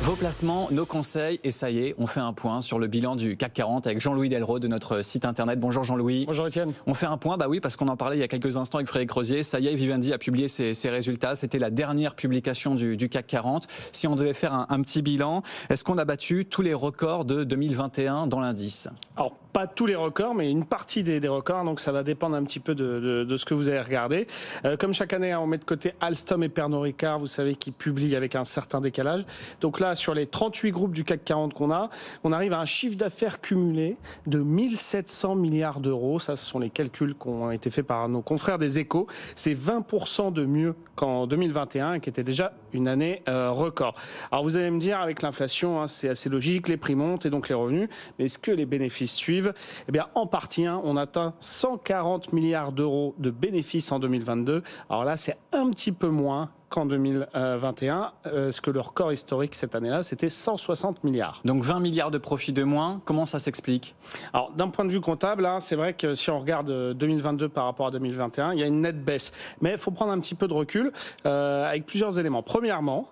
Vos placements, nos conseils, et ça y est, on fait un point sur le bilan du CAC 40 avec Jean-Louis Delraux de notre site internet. Bonjour Jean-Louis. Bonjour Étienne. On fait un point, bah oui, parce qu'on en parlait il y a quelques instants avec Frédéric Rosier. Ça y est, Vivendi a publié ses résultats. C'était la dernière publication du CAC 40. Si on devait faire un petit bilan, est-ce qu'on a battu tous les records de 2021 dans l'indice? Alors, pas tous les records, mais une partie des records, donc ça va dépendre un petit peu de ce que vous avez regardé. Comme chaque année, on met de côté Alstom et Pernod Ricard, vous savez, qui publient avec un certain décalage. Donc là, sur les 38 groupes du CAC 40 qu'on a, on arrive à un chiffre d'affaires cumulé de 1700 milliards d'euros. Ça, ce sont les calculs qui ont été faits par nos confrères des Échos. C'est 20% de mieux qu'en 2021, qui était déjà une année record. Alors vous allez me dire, avec l'inflation, hein, c'est assez logique, les prix montent et donc les revenus, mais est-ce que les bénéfices suivent? Eh bien, en partie, hein, on atteint 140 milliards d'euros de bénéfices en 2022. Alors là, c'est un petit peu moins qu'en 2021, ce que le record historique cette année-là, c'était 160 milliards. Donc 20 milliards de profits de moins, comment ça s'explique? Alors d'un point de vue comptable, hein, c'est vrai que si on regarde 2022 par rapport à 2021, il y a une nette baisse. Mais il faut prendre un petit peu de recul avec plusieurs éléments. Premièrement,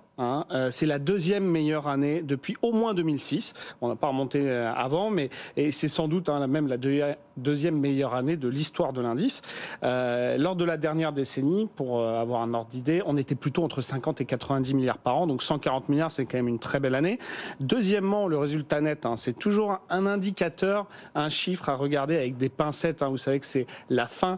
c'est la deuxième meilleure année depuis au moins 2006. On n'a pas remonté avant, mais et c'est sans doute même la deuxième meilleure année de l'histoire de l'indice. Lors de la dernière décennie, pour avoir un ordre d'idée, on était plutôt entre 50 et 90 milliards par an, donc 140 milliards, c'est quand même une très belle année. Deuxièmement, le résultat net, c'est toujours un indicateur, un chiffre à regarder avec des pincettes. Vous savez que c'est la fin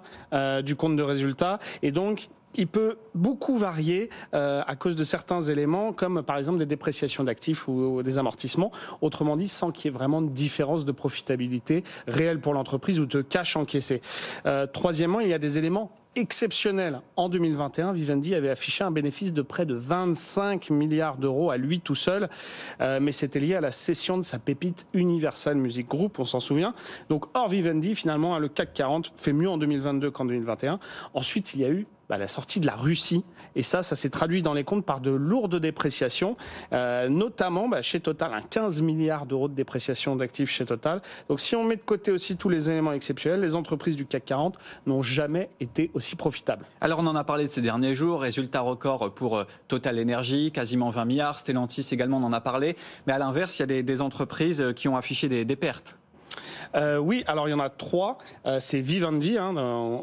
du compte de résultat, et donc il peut beaucoup varier à cause de certains éléments, comme par exemple des dépréciations d'actifs ou des amortissements. Autrement dit, sans qu'il y ait vraiment de différence de profitabilité réelle pour l'entreprise ou de cash encaissé. Troisièmement, il y a des éléments exceptionnel. En 2021, Vivendi avait affiché un bénéfice de près de 25 milliards d'euros à lui tout seul, mais c'était lié à la cession de sa pépite Universal Music Group, on s'en souvient. Donc hors Vivendi, finalement, le CAC 40 fait mieux en 2022 qu'en 2021. Ensuite, il y a eu la sortie de la Russie, et ça s'est traduit dans les comptes par de lourdes dépréciations, notamment chez Total, 15 milliards d'euros de dépréciation d'actifs chez Total. Donc si on met de côté aussi tous les éléments exceptionnels, les entreprises du CAC 40 n'ont jamais été aussi profitables. Alors on en a parlé de ces derniers jours, résultat record pour Total Energy, quasiment 20 milliards, Stellantis également, on en a parlé, mais à l'inverse, il y a des entreprises qui ont affiché des pertes. Oui, alors il y en a trois. C'est Vivendi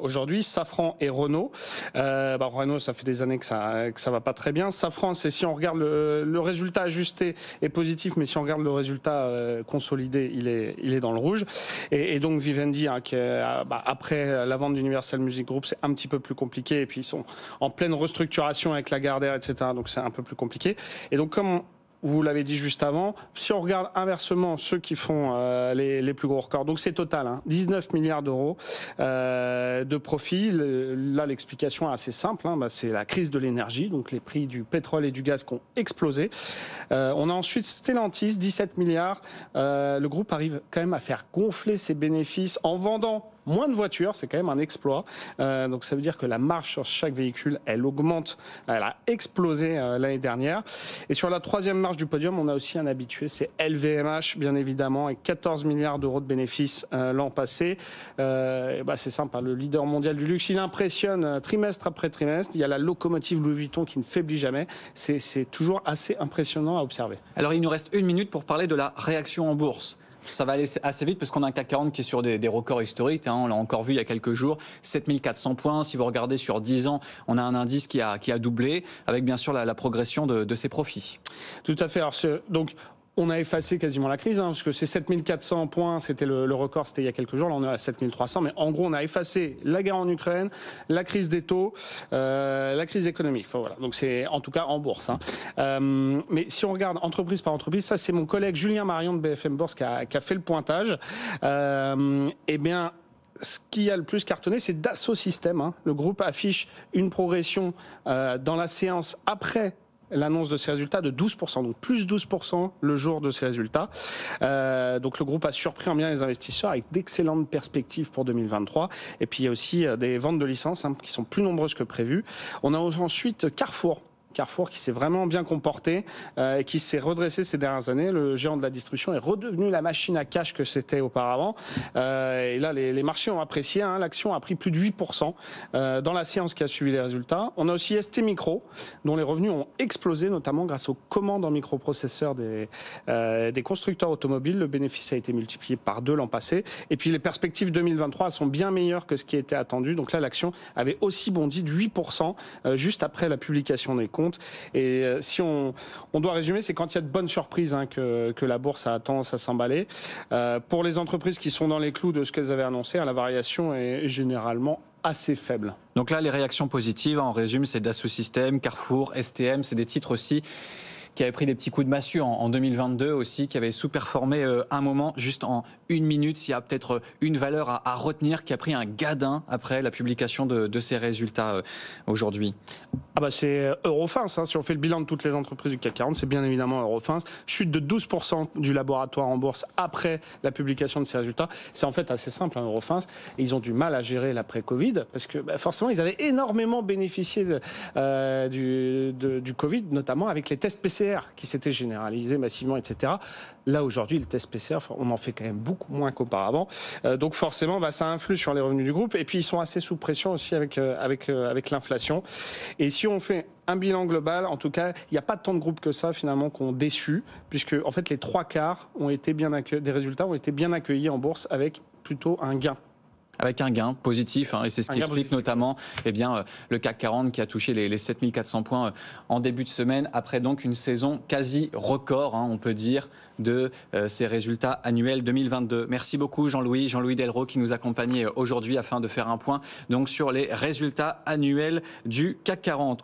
aujourd'hui, Safran et Renault. Renault, ça fait des années que ça va pas très bien. Safran, c'est si on regarde le résultat ajusté est positif, mais si on regarde le résultat consolidé, il est dans le rouge. Et donc Vivendi, qui après la vente d'Universal Music Group, c'est un petit peu plus compliqué. Et puis ils sont en pleine restructuration avec Lagardère, etc. Donc c'est un peu plus compliqué. Et donc comme vous l'avez dit juste avant, si on regarde inversement ceux qui font les plus gros records, donc c'est Total, 19 milliards d'euros de profit. Là, l'explication est assez simple, c'est la crise de l'énergie, donc les prix du pétrole et du gaz qui ont explosé. On a ensuite Stellantis, 17 milliards. Le groupe arrive quand même à faire gonfler ses bénéfices en vendant moins de voitures, c'est quand même un exploit. Donc ça veut dire que la marge sur chaque véhicule, elle augmente, elle a explosé l'année dernière. Et sur la troisième marge du podium, on a aussi un habitué, c'est LVMH, bien évidemment, avec 14 milliards d'euros de bénéfices l'an passé. C'est simple, le leader mondial du luxe, il impressionne trimestre après trimestre. Il y a la locomotive Louis Vuitton qui ne faiblit jamais. C'est toujours assez impressionnant à observer. Alors il nous reste 1 minute pour parler de la réaction en bourse. Ça va aller assez vite parce qu'on a un CAC 40 qui est sur des records historiques. On l'a encore vu il y a quelques jours, 7400 points. Si vous regardez sur 10 ans, on a un indice qui a doublé avec bien sûr la progression de ses profits. Tout à fait. Alors, donc, on a effacé quasiment la crise, parce que c'est 7400 points, c'était le record, c'était il y a quelques jours, là on est à 7300, mais en gros on a effacé la guerre en Ukraine, la crise des taux, la crise économique, voilà. Donc c'est en tout cas en bourse. Mais si on regarde entreprise par entreprise, ça c'est mon collègue Julien Marion de BFM Bourse qui a fait le pointage, eh bien ce qui a le plus cartonné, c'est Dassault Systèmes. Le groupe affiche une progression dans la séance après l'annonce de ses résultats de 12%, donc plus 12% le jour de ses résultats. Donc le groupe a surpris en bien les investisseurs avec d'excellentes perspectives pour 2023. Et puis il y a aussi des ventes de licences qui sont plus nombreuses que prévues. On a ensuite Carrefour. Carrefour qui s'est vraiment bien comporté et qui s'est redressé ces dernières années. Le géant de la distribution est redevenu la machine à cash que c'était auparavant. Et là, les marchés ont apprécié. L'action a pris plus de 8% dans la séance qui a suivi les résultats. On a aussi ST Micro, dont les revenus ont explosé, notamment grâce aux commandes en microprocesseurs des constructeurs automobiles. Le bénéfice a été multiplié par 2 l'an passé. Et puis les perspectives 2023 sont bien meilleures que ce qui était attendu. Donc là, l'action avait aussi bondi de 8% juste après la publication des comptes. Et si on doit résumer, c'est quand il y a de bonnes surprises que la bourse a tendance à s'emballer. Pour les entreprises qui sont dans les clous de ce qu'elles avaient annoncé, la variation est généralement assez faible. Donc là, les réactions positives, en résumé, c'est Dassault Systèmes, Carrefour, STM, c'est des titres aussi qui avait pris des petits coups de massue en 2022 aussi, qui avait sous-performé un moment, juste en 1 minute. S'il y a peut-être une valeur à retenir, qui a pris un gadin après la publication de ses résultats aujourd'hui. C'est Eurofins. Si on fait le bilan de toutes les entreprises du CAC 40, c'est bien évidemment Eurofins. Chute de 12% du laboratoire en bourse après la publication de ses résultats. C'est en fait assez simple, Eurofins. Et ils ont du mal à gérer l'après-Covid, parce que forcément, ils avaient énormément bénéficié du Covid, notamment avec les tests PCR qui s'étaient généralisés massivement, etc. Là, aujourd'hui, les tests PCR, on en fait quand même beaucoup moins qu'auparavant. Donc forcément, ça influe sur les revenus du groupe. Et puis, ils sont assez sous pression aussi avec l'inflation. Et si on fait un bilan global, en tout cas, il n'y a pas tant de groupes que ça, finalement, qui ont déçu, puisque, en fait, les 3/4 des résultats ont été bien accueillis en bourse avec plutôt un gain. Avec un gain positif, et c'est ce qui explique notamment le CAC 40 qui a touché les 7400 points en début de semaine, après donc une saison quasi record, on peut dire, de ces résultats annuels 2022. Merci beaucoup Jean-Louis Delraux qui nous accompagnait aujourd'hui afin de faire un point donc sur les résultats annuels du CAC 40.